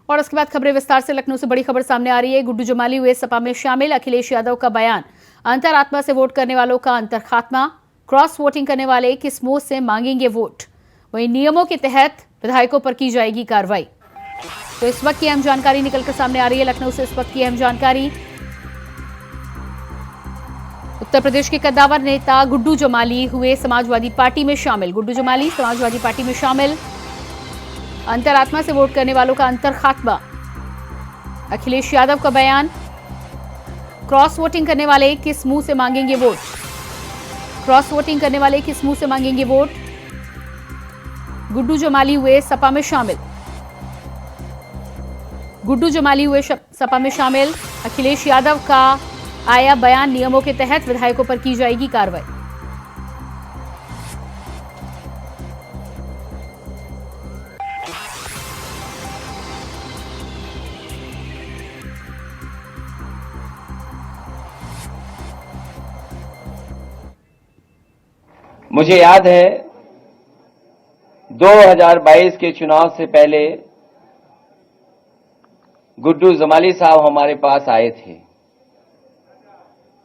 और इसके बाद खबरें विस्तार से। लखनऊ से बड़ी खबर सामने आ रही है। गुड्डू जमाली हुए सपा में शामिल। अखिलेश यादव का बयान, अंतरात्मा से वोट करने वालों का अंतर खात्मा, क्रॉस वोटिंग करने वाले किस मुंह से मांगेंगे वोट, वहीं नियमों के तहत विधायकों पर की जाएगी कार्रवाई। तो इस वक्त की अहम जानकारी निकलकर सामने आ रही है। लखनऊ से इस वक्त की अहम जानकारी। उत्तर प्रदेश के कद्दावर नेता गुड्डू जमाली हुए समाजवादी पार्टी में शामिल। गुड्डू जमाली समाजवादी पार्टी में शामिल। अंतरात्मा से वोट करने वालों का अंतर खात्मा। अखिलेश यादव का बयान, क्रॉस वोटिंग करने वाले किस मुंह से मांगेंगे वोट, क्रॉस वोटिंग करने वाले किस मुंह से मांगेंगे वोट। गुड्डू जमाली हुए सपा में शामिल। गुड्डू जमाली हुए सपा में शामिल। अखिलेश यादव का आया बयान, नियमों के तहत विधायकों पर की जाएगी कार्रवाई। मुझे याद है 2022 के चुनाव से पहले गुड्डू जमाली साहब हमारे पास आए थे।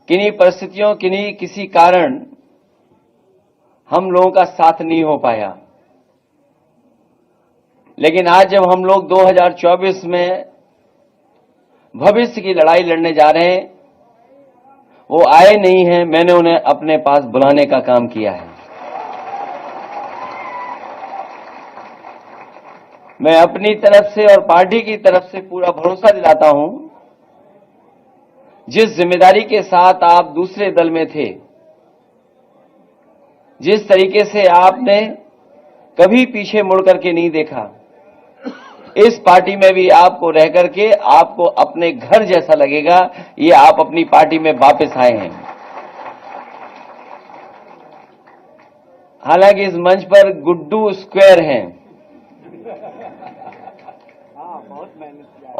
किन्हीं परिस्थितियों, किसी कारण हम लोगों का साथ नहीं हो पाया, लेकिन आज जब हम लोग 2024 में भविष्य की लड़ाई लड़ने जा रहे हैं, वो आए नहीं हैं, मैंने उन्हें अपने पास बुलाने का काम किया है। मैं अपनी तरफ से और पार्टी की तरफ से पूरा भरोसा दिलाता हूं, जिस जिम्मेदारी के साथ आप दूसरे दल में थे, जिस तरीके से आपने कभी पीछे मुड़ करके नहीं देखा, इस पार्टी में भी आपको रह करके आपको अपने घर जैसा लगेगा। ये आप अपनी पार्टी में वापस आए हैं। हालांकि इस मंच पर गुड्डू स्क्वायर हैं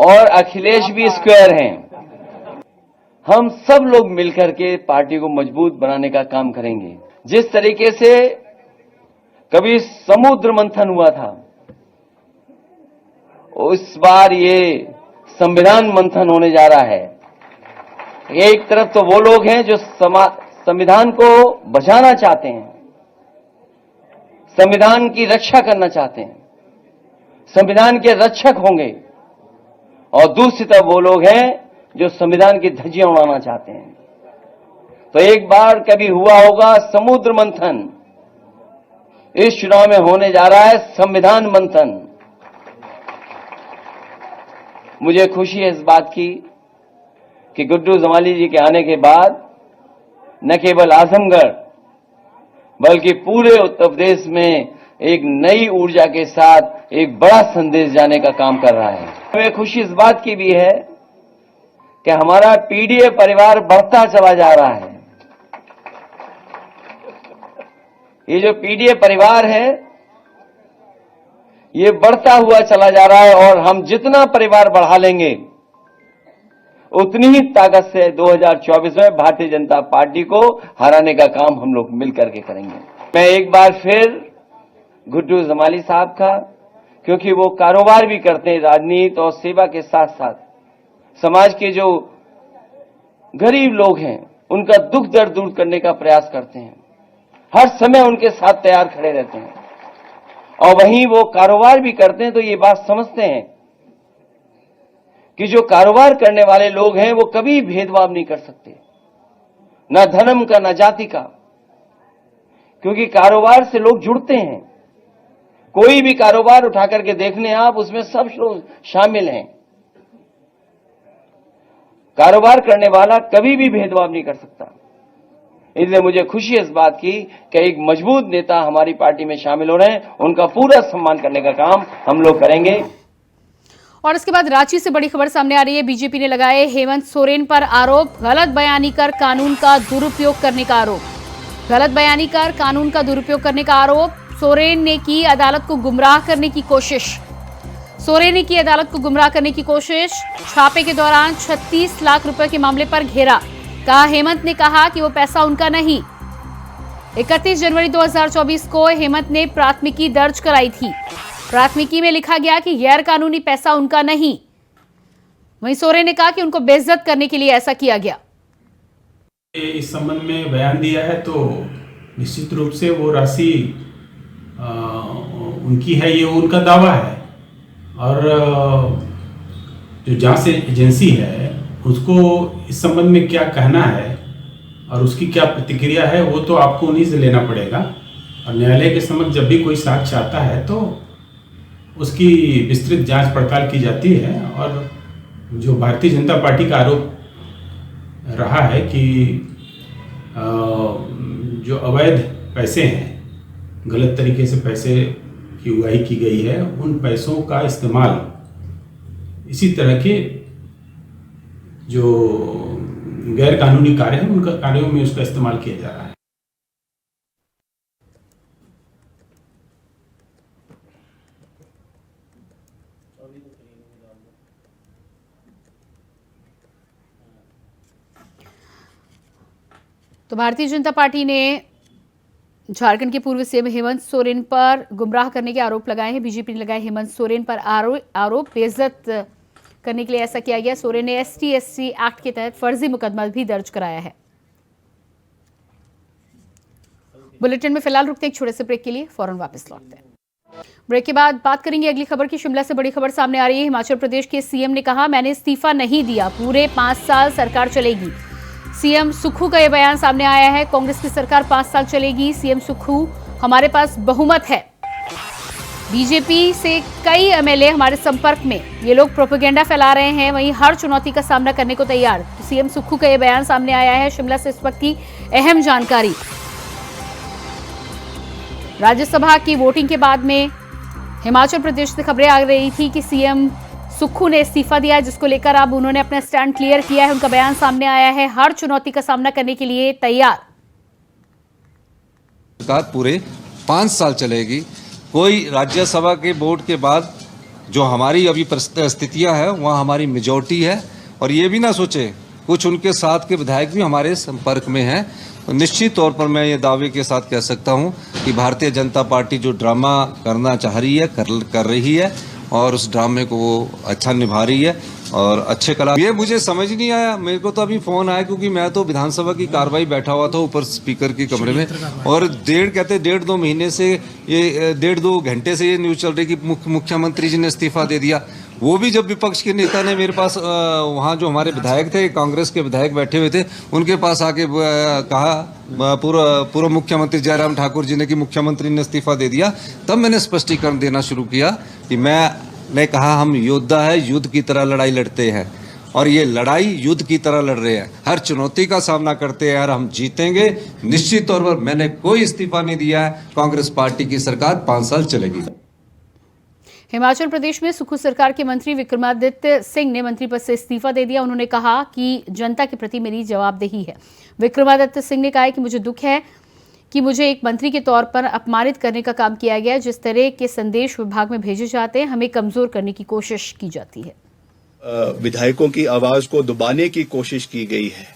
और अखिलेश भी स्क्वायर हैं। हम सब लोग मिलकर के पार्टी को मजबूत बनाने का काम करेंगे। जिस तरीके से कभी समुद्र मंथन हुआ था, इस बार ये संविधान मंथन होने जा रहा है। एक तरफ तो वो लोग हैं जो संविधान को बचाना चाहते हैं, संविधान की रक्षा करना चाहते हैं, संविधान के रक्षक होंगे, और दूसरी तरफ वो लोग हैं जो संविधान की धज्जियां उड़ाना चाहते हैं। तो एक बार कभी हुआ होगा समुद्र मंथन, इस चुनाव में होने जा रहा है संविधान मंथन। मुझे खुशी है इस बात की कि गुड्डू जमाली जी के आने के बाद न केवल आजमगढ़ बल्कि पूरे उत्तर प्रदेश में एक नई ऊर्जा के साथ एक बड़ा संदेश जाने का काम कर रहा है। हमें खुशी इस बात की भी है कि हमारा पीडीए परिवार बढ़ता चला जा रहा है। ये जो पीडीए परिवार है, ये बढ़ता हुआ चला जा रहा है, और हम जितना परिवार बढ़ा लेंगे उतनी ही ताकत से 2024 में भारतीय जनता पार्टी को हराने का काम हम लोग मिलकर के करेंगे। मैं एक बार फिर गुड्डू जमाली साहब का, क्योंकि वो कारोबार भी करते हैं राजनीति और सेवा के साथ साथ, समाज के जो गरीब लोग हैं उनका दुख दर्द दूर करने का प्रयास करते हैं, हर समय उनके साथ तैयार खड़े रहते हैं, और वहीं वो कारोबार भी करते हैं। तो ये बात समझते हैं कि जो कारोबार करने वाले लोग हैं वो कभी भेदभाव नहीं कर सकते, ना धर्म का ना जाति का, क्योंकि कारोबार से लोग जुड़ते हैं। कोई भी कारोबार उठा करके देखने आप, उसमें सब लोग शामिल हैं। कारोबार करने वाला कभी भी भेदभाव नहीं कर सकता। इसलिए मुझे खुशी है इस बात की कि एक मजबूत नेता हमारी पार्टी में शामिल हो रहे हैं, उनका पूरा सम्मान करने का काम हम लोग करेंगे। और इसके बाद रांची से बड़ी खबर सामने आ रही है। बीजेपी ने लगाए हेमंत सोरेन पर आरोप, गलत बयानी कर कानून का दुरुपयोग करने का आरोप। गलत बयानी कर कानून का दुरुपयोग करने का आरोप। सोरेन ने की अदालत को गुमराह करने की कोशिश। सोरेन ने की अदालत को गुमराह करने की कोशिश। छापे के दौरान 36 लाख रुपए के मामले पर घेरा। कहा, हेमंत ने कहा कि वो पैसा उनका नहीं। 31 जनवरी 2024 को हेमंत ने प्राथमिकी दर्ज कराई थी। प्राथमिकी में लिखा गया कि गैर कानूनी पैसा उनका नहीं। वहीं सोरेन ने कहा कि उनको बेइज्जत करने के लिए ऐसा किया गया। इस संबंध में बयान दिया है तो निश्चित रूप से वो राशि उनकी है, ये उनका दावा है। और जो जांच एजेंसी है उसको इस संबंध में क्या कहना है और उसकी क्या प्रतिक्रिया है वो तो आपको उन्हीं से लेना पड़ेगा। और न्यायालय के समक्ष जब भी कोई साक्ष्य आता है तो उसकी विस्तृत जांच पड़ताल की जाती है। और जो भारतीय जनता पार्टी का आरोप रहा है कि जो अवैध पैसे हैं, गलत तरीके से पैसे की उगाही की गई है, उन पैसों का इस्तेमाल इसी तरह के जो गैर कानूनी कार्य हैं उनका कार्यों में उसका इस्तेमाल किया जा रहा है। तो भारतीय जनता पार्टी ने झारखंड के पूर्व सीएम हेमंत सोरेन पर गुमराह करने के आरोप लगाए हैं। बीजेपी ने लगाए हेमंत सोरेन पर आरोप बेइज्जत करने के लिए ऐसा किया गया। सोरेन ने ST/SC एक्ट के तहत फर्जी मुकदमा भी दर्ज कराया है। बुलेटिन में फिलहाल रुकते हैं एक छोटे से ब्रेक के लिए, फौरन वापस लौटते हैं। ब्रेक के बाद बात करेंगे अगली खबर की। शिमला से बड़ी खबर सामने आ रही है। हिमाचल प्रदेश के सीएम ने कहा, मैंने इस्तीफा नहीं दिया, पूरे 5 साल सरकार चलेगी। सीएम सुक्खू का यह बयान सामने आया है। कांग्रेस की सरकार 5 साल चलेगी। सीएम सुक्खू, हमारे पास बहुमत है। बीजेपी से कई एमएलए हमारे संपर्क में, ये लोग प्रोपेगेंडा फैला रहे हैं, वहीं हर चुनौती का सामना करने को तैयार। तो सीएम सुक्खू का यह बयान सामने आया है। शिमला से इस वक्त की अहम जानकारी। राज्यसभा की वोटिंग के बाद में हिमाचल प्रदेश से खबरें आ रही थी कि सीएम सुक्खू ने इस्तीफा दिया, जिसको लेकर अब उन्होंने अपना स्टैंड क्लियर किया है। उनका बयान सामने आया है, हर चुनौती का सामना करने के लिए तैयार। सरकार पूरे 5 साल चलेगी। कोई राज्यसभा के वोट के बाद जो हमारी अभी परिस्थितियां है वहाँ हमारी मेजॉरिटी है। और ये भी ना सोचे, कुछ उनके साथ के विधायक भी हमारे संपर्क में हैं। तो निश्चित तौर पर मैं ये दावे के साथ कह सकता हूँ कि भारतीय जनता पार्टी जो ड्रामा करना चाह रही है कर रही है, और उस ड्रामे को वो अच्छा निभा रही है और अच्छे कला। ये मुझे समझ नहीं आया, मेरे को तो अभी फोन आया क्योंकि मैं तो विधानसभा की कार्रवाई बैठा हुआ था ऊपर स्पीकर के कमरे में, और 1.5-2 महीने से ये 1.5-2 घंटे से ये न्यूज चल रही कि मुख्यमंत्री जी ने इस्तीफा दे दिया। वो भी जब विपक्ष के नेता ने मेरे पास वहाँ जो हमारे विधायक थे, कांग्रेस के विधायक बैठे हुए थे, उनके पास आके कहा पूर्व मुख्यमंत्री जयराम ठाकुर जी ने कि मुख्यमंत्री ने इस्तीफा दे दिया, तब मैंने स्पष्टीकरण देना शुरू किया कि मैंने कहा हम योद्धा है, युद्ध की तरह लड़ाई लड़ते हैं और ये लड़ाई युद्ध की तरह लड़ रहे हैं, हर चुनौती का सामना करते हैं और हम जीतेंगे निश्चित तौर पर। मैंने कोई इस्तीफा नहीं दिया है, कांग्रेस पार्टी की सरकार 5 साल चलेगी। हिमाचल प्रदेश में सुक्खू सरकार के मंत्री विक्रमादित्य सिंह ने मंत्री पद से इस्तीफा दे दिया। उन्होंने कहा कि जनता के प्रति मेरी जवाबदेही है। विक्रमादित्य सिंह ने कहा कि मुझे दुख है कि मुझे एक मंत्री के तौर पर अपमानित करने का काम किया गया। जिस तरह के संदेश विभाग में भेजे जाते हैं, हमें कमजोर करने की कोशिश की जाती है। विधायकों की आवाज को दबाने की कोशिश की गई है।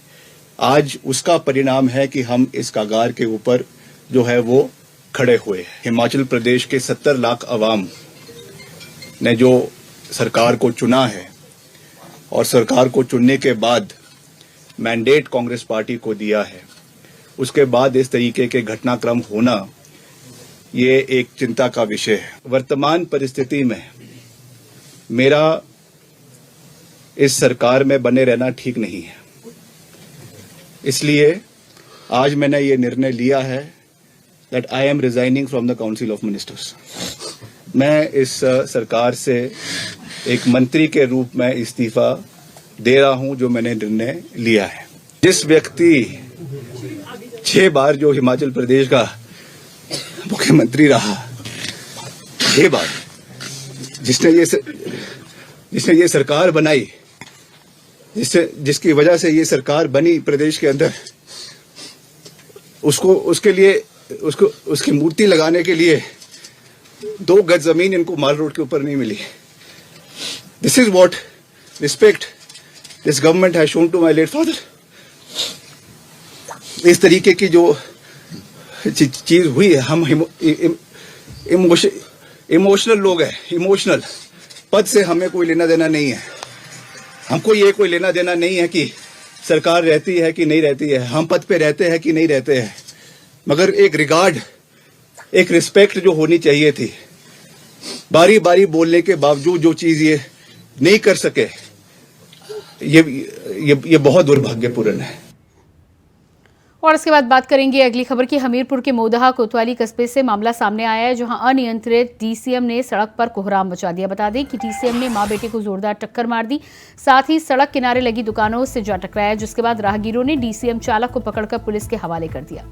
आज उसका परिणाम है कि हम इस कगार के ऊपर जो है वो खड़े हुए हैं। हिमाचल प्रदेश के 70 लाख अवाम ने जो सरकार को चुना है और सरकार को चुनने के बाद मैंडेट कांग्रेस पार्टी को दिया है, उसके बाद इस तरीके के घटनाक्रम होना ये एक चिंता का विषय है। वर्तमान परिस्थिति में मेरा इस सरकार में बने रहना ठीक नहीं है, इसलिए आज मैंने ये निर्णय लिया है that I am resigning from the council of ministers. मैं इस सरकार से एक मंत्री के रूप में इस्तीफा दे रहा हूं जो मैंने निर्णय लिया है। जिस व्यक्ति 6 बार जो हिमाचल प्रदेश का मुख्यमंत्री रहा, 6 बार जिसने ये सरकार बनाई, जिसकी वजह से ये सरकार बनी प्रदेश के अंदर, उसकी मूर्ति लगाने के लिए 2 गज जमीन इनको माल रोड के ऊपर नहीं मिली। This is what respect this government has shown to my late father. इस तरीके की जो चीज हुई है, हम इमोशनल लोग हैं, इमोशनल। पद से हमें कोई लेना देना नहीं है। हमको ये कोई लेना देना नहीं है कि सरकार रहती है कि नहीं रहती है, हम पद पे रहते हैं कि नहीं रहते हैं, मगर एक रिगार्ड, एक रिस्पेक्ट जो होनी चाहिए थी। बारी बारी बोलने के बावजूद जो चीज ये नहीं कर सके, ये बहुत दुर्भाग्यपूर्ण है। और इसके बाद बात करेंगे अगली खबर की। हमीरपुर के मोदहा कोतवाली कस्बे से मामला सामने आया है, जहां अनियंत्रित डीसीएम ने सड़क पर कोहराम मचा दिया। बता दें कि डीसीएम ने मां बेटे को जोरदार टक्कर मार दी, साथ ही सड़क किनारे लगी दुकानों से जा टकराया, जिसके बाद राहगीरों ने डीसीएम चालक को पकड़कर पुलिस के हवाले कर दिया।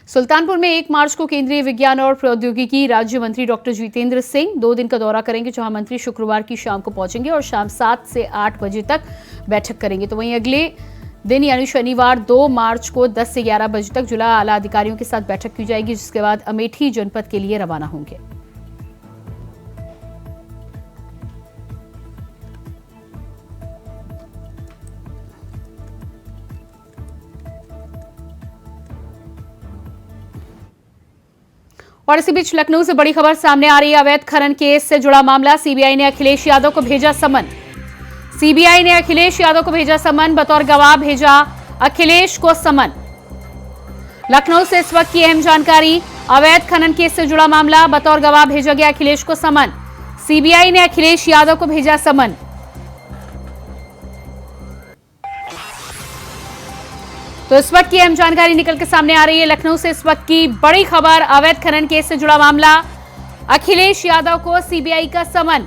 सुल्तानपुर में 1 मार्च को केंद्रीय विज्ञान और प्रौद्योगिकी राज्य मंत्री डॉक्टर जितेंद्र सिंह 2 दिन का दौरा करेंगे, जहां मंत्री शुक्रवार की शाम को पहुंचेंगे और शाम 7 से 8 बजे तक बैठक करेंगे। तो वहीं अगले दिन यानी शनिवार 2 मार्च को 10 से 11 बजे तक जिला आला अधिकारियों के साथ बैठक की जाएगी, जिसके बाद अमेठी जनपद के लिए रवाना होंगे। और इसी बीच लखनऊ से बड़ी खबर सामने आ रही है। अवैध खनन केस से जुड़ा मामला, सीबीआई ने अखिलेश यादव को भेजा समन। सीबीआई ने अखिलेश यादव को भेजा समन, बतौर गवाह भेजा अखिलेश को समन। लखनऊ से इस वक्त की अहम जानकारी, अवैध खनन केस से जुड़ा मामला, बतौर गवाह भेजा गया अखिलेश को समन। सीबीआई ने अखिलेश यादव को भेजा समन। तो इस वक्त की अहम जानकारी निकल के सामने आ रही है। लखनऊ से इस वक्त की बड़ी खबर, अवैध खनन केस से जुड़ा मामला, अखिलेश यादव को सीबीआई का समन।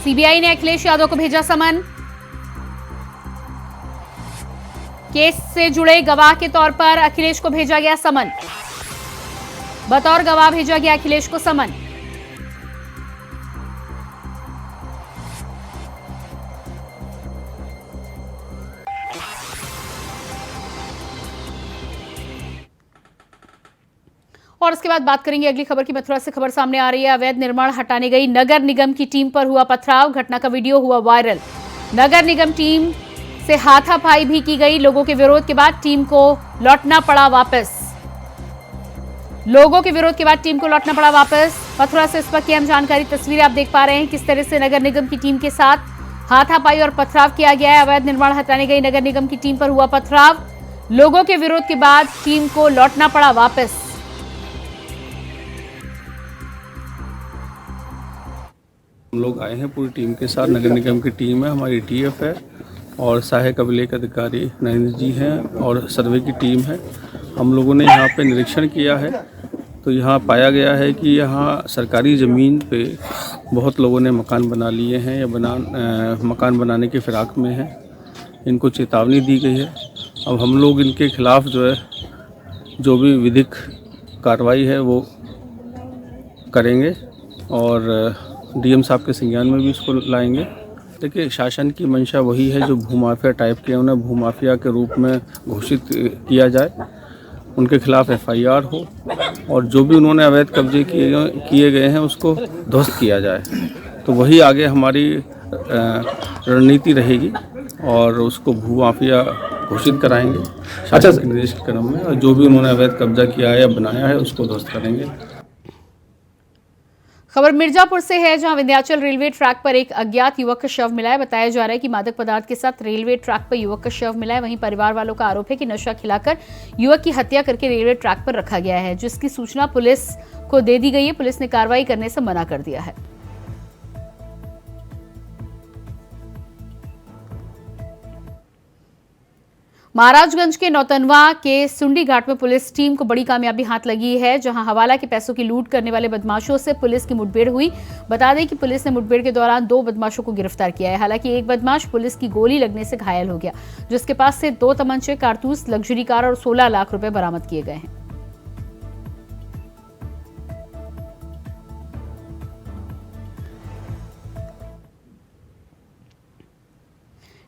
सीबीआई ने अखिलेश यादव को भेजा समन। केस से जुड़े गवाह के तौर पर अखिलेश को भेजा गया समन, बतौर गवाह भेजा गया अखिलेश को समन। और इसके बाद बात करेंगे अगली खबर की। मथुरा से खबर सामने आ रही है। अवैध निर्माण हटाने गई नगर निगम की टीम पर हुआ पथराव, घटना का वीडियो हुआ वायरल। नगर निगम टीम से हाथापाई भी की गई। लोगों के विरोध के बाद टीम को लौटना पड़ा वापस। लोगों के विरोध के बाद टीम को लौटना पड़ा वापस। मथुरा से इस वक्त की अहम जानकारी, तस्वीरें आप देख पा रहे हैं किस तरह से नगर निगम की टीम के साथ हाथापाई और पथराव किया गया है। अवैध निर्माण हटाने गई नगर निगम की टीम पर हुआ पथराव। लोगों के विरोध के बाद टीम को लौटना पड़ा वापस। हम लोग आए हैं पूरी टीम के साथ। नगर निगम की टीम है, हमारी टीएफ है और सहायक अभिलेख अधिकारी नरेंद्र जी हैं और सर्वे की टीम है। हम लोगों ने यहाँ पे निरीक्षण किया है, तो यहाँ पाया गया है कि यहाँ सरकारी ज़मीन पे बहुत लोगों ने मकान बना लिए हैं या मकान बनाने के फिराक में हैं। इनको चेतावनी दी गई है। अब हम लोग इनके खिलाफ जो भी विधिक कार्रवाई है वो करेंगे और डीएम साहब के संज्ञान में भी इसको लाएंगे। देखिए, शासन की मंशा वही है जो भूमाफिया टाइप के, उन्हें भूमाफिया के रूप में घोषित किया जाए, उनके खिलाफ एफआईआर हो और जो भी उन्होंने अवैध कब्जे किए गए हैं उसको ध्वस्त किया जाए। तो वही आगे हमारी रणनीति रहेगी और उसको भूमाफिया घोषित कराएंगे शासन के निर्देश के क्रम में, और जो भी उन्होंने अवैध कब्जा किया है या बनाया है उसको ध्वस्त करेंगे। खबर मिर्जापुर से है, जहां विंध्याचल रेलवे ट्रैक पर एक अज्ञात युवक का शव मिला है। बताया जा रहा है कि मादक पदार्थ के साथ रेलवे ट्रैक पर युवक का शव मिला है। वहीं परिवार वालों का आरोप है कि नशा खिलाकर युवक की हत्या करके रेलवे ट्रैक पर रखा गया है, जिसकी सूचना पुलिस को दे दी गई है। पुलिस ने कार्रवाई करने से मना कर दिया है। महाराजगंज के नौतनवा के सुंडी घाट में पुलिस टीम को बड़ी कामयाबी हाथ लगी है, जहां हवाला के पैसों की लूट करने वाले बदमाशों से पुलिस की मुठभेड़ हुई। बता दें कि पुलिस ने मुठभेड़ के दौरान 2 बदमाशों को गिरफ्तार किया है। हालांकि एक बदमाश पुलिस की गोली लगने से घायल हो गया, जिसके पास से 2 तमंचे, कारतूस, लग्जरी कार और 16 लाख रुपए बरामद किए गए हैं।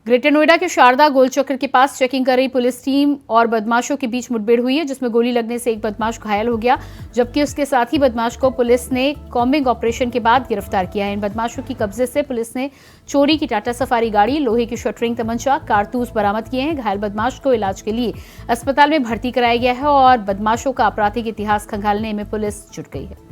ग्रेटर नोएडा के शारदा गोलचक्र के पास चेकिंग कर रही पुलिस टीम और बदमाशों के बीच मुठभेड़ हुई है, जिसमें गोली लगने से एक बदमाश घायल हो गया, जबकि उसके साथी बदमाश को पुलिस ने कॉम्बिंग ऑपरेशन के बाद गिरफ्तार किया है। इन बदमाशों की कब्जे से पुलिस ने चोरी की टाटा सफारी गाड़ी, लोहे की शटरिंग तमंचा, कारतूस बरामद किए हैं। घायल बदमाश को इलाज के लिए अस्पताल में भर्ती कराया गया है और बदमाशों का आपराधिक इतिहास खंगालने में पुलिस जुट गई है।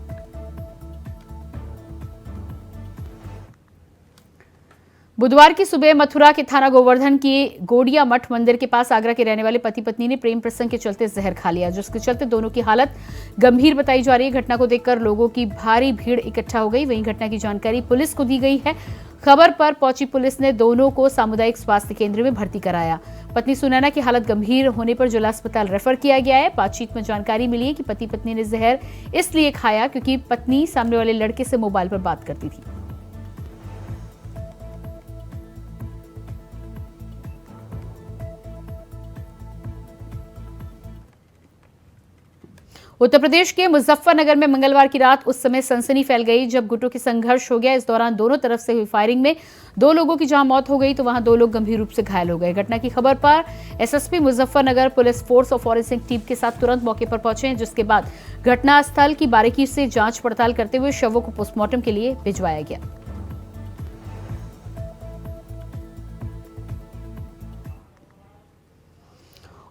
बुधवार की सुबह मथुरा के थाना गोवर्धन के गोडिया मठ मंदिर के पास आगरा के रहने वाले पति पत्नी ने प्रेम प्रसंग के चलते जहर खा लिया, जिसके चलते दोनों की हालत गंभीर बताई जा रही है। घटना को देखकर लोगों की भारी भीड़ इकट्ठा हो गई। वहीं घटना की जानकारी पुलिस को दी गई है। खबर पर पहुंची पुलिस ने दोनों को सामुदायिक स्वास्थ्य केंद्र में भर्ती कराया। पत्नी सुनैना की हालत गंभीर होने पर जिला अस्पताल रेफर किया गया है। बातचीत में जानकारी मिली है कि पति पत्नी ने जहर इसलिए खाया क्योंकि पत्नी सामने वाले लड़के से मोबाइल पर बात करती थी। उत्तर प्रदेश के मुजफ्फरनगर में मंगलवार की रात उस समय सनसनी फैल गई जब गुटों की संघर्ष हो गया। इस दौरान दोनों तरफ से हुई फायरिंग में 2 लोगों की जहां मौत हो गई तो वहां 2 लोग गंभीर रूप से घायल हो गए। घटना की खबर पर एसएसपी मुजफ्फरनगर पुलिस फोर्स और फॉरेंसिक टीम के साथ तुरंत मौके पर पहुंचे, जिसके बाद घटनास्थल की बारीकी से जांच पड़ताल करते हुए शवों को पोस्टमार्टम के लिए भिजवाया गया।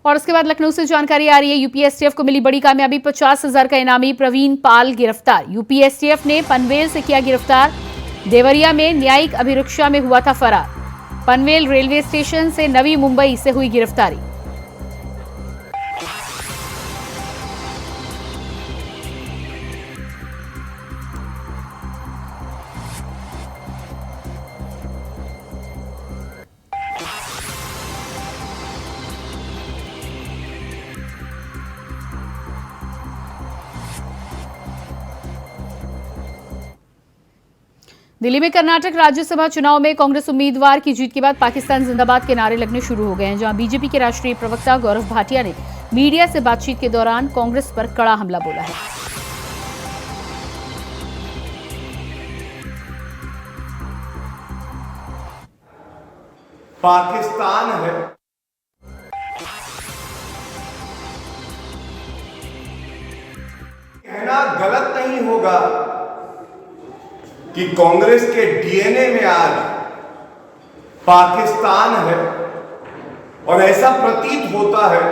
और उसके बाद लखनऊ से जानकारी आ रही है, यूपीएसटीएफ को मिली बड़ी कामयाबी। 50,000 का इनामी प्रवीण पाल गिरफ्तार। यूपीएसटीएफ ने पनवेल से किया गिरफ्तार। देवरिया में न्यायिक अभिरक्षा में हुआ था फरार। पनवेल रेलवे स्टेशन से नवी मुंबई से हुई गिरफ्तारी। दिल्ली में कर्नाटक राज्यसभा चुनाव में कांग्रेस उम्मीदवार की जीत के बाद पाकिस्तान जिंदाबाद के नारे लगने शुरू हो गए हैं, जहां बीजेपी के राष्ट्रीय प्रवक्ता गौरव भाटिया ने मीडिया से बातचीत के दौरान कांग्रेस पर कड़ा हमला बोला है। पाकिस्तान है, कहना गलत नहीं होगा कि कांग्रेस के डीएनए में आज पाकिस्तान है और ऐसा प्रतीत होता है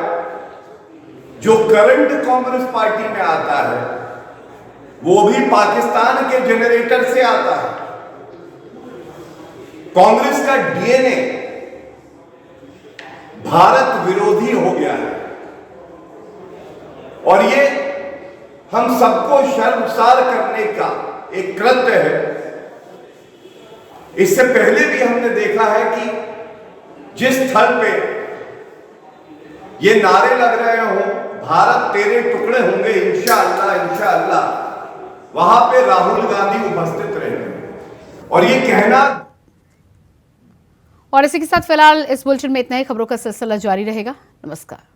जो करंट कांग्रेस पार्टी में आता है वो भी पाकिस्तान के जनरेटर से आता है। कांग्रेस का डीएनए भारत विरोधी हो गया है और ये हम सबको शर्मसार करने का एक कृत्य है। इससे पहले भी हमने देखा है कि जिस स्थल पे ये नारे लग रहे हो भारत तेरे टुकड़े होंगे इंशाअल्लाह इंशाअल्लाह, वहां पे राहुल गांधी उपस्थित रहे और ये कहना। और इसी के साथ फिलहाल इस बुलेटिन में इतना ही। खबरों का सिलसिला जारी रहेगा। नमस्कार।